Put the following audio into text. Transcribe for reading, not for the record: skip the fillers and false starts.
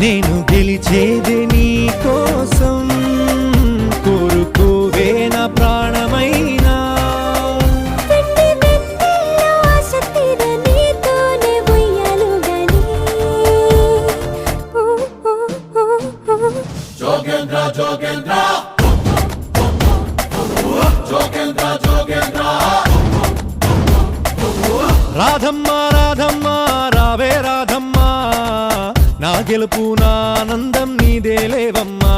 నేను గెలిచేదే నీ కోసం, కోరుకోవే నా ప్రాణమైనా. జోగేంద్ర జోగేంద్ర జోగేంద్ర జోగేంద్ర రాధమ్మ రాధమ్మ రావే రాధమ్మ, నా గెలుపు నా ఆనందం నీదేలేవమ్మా.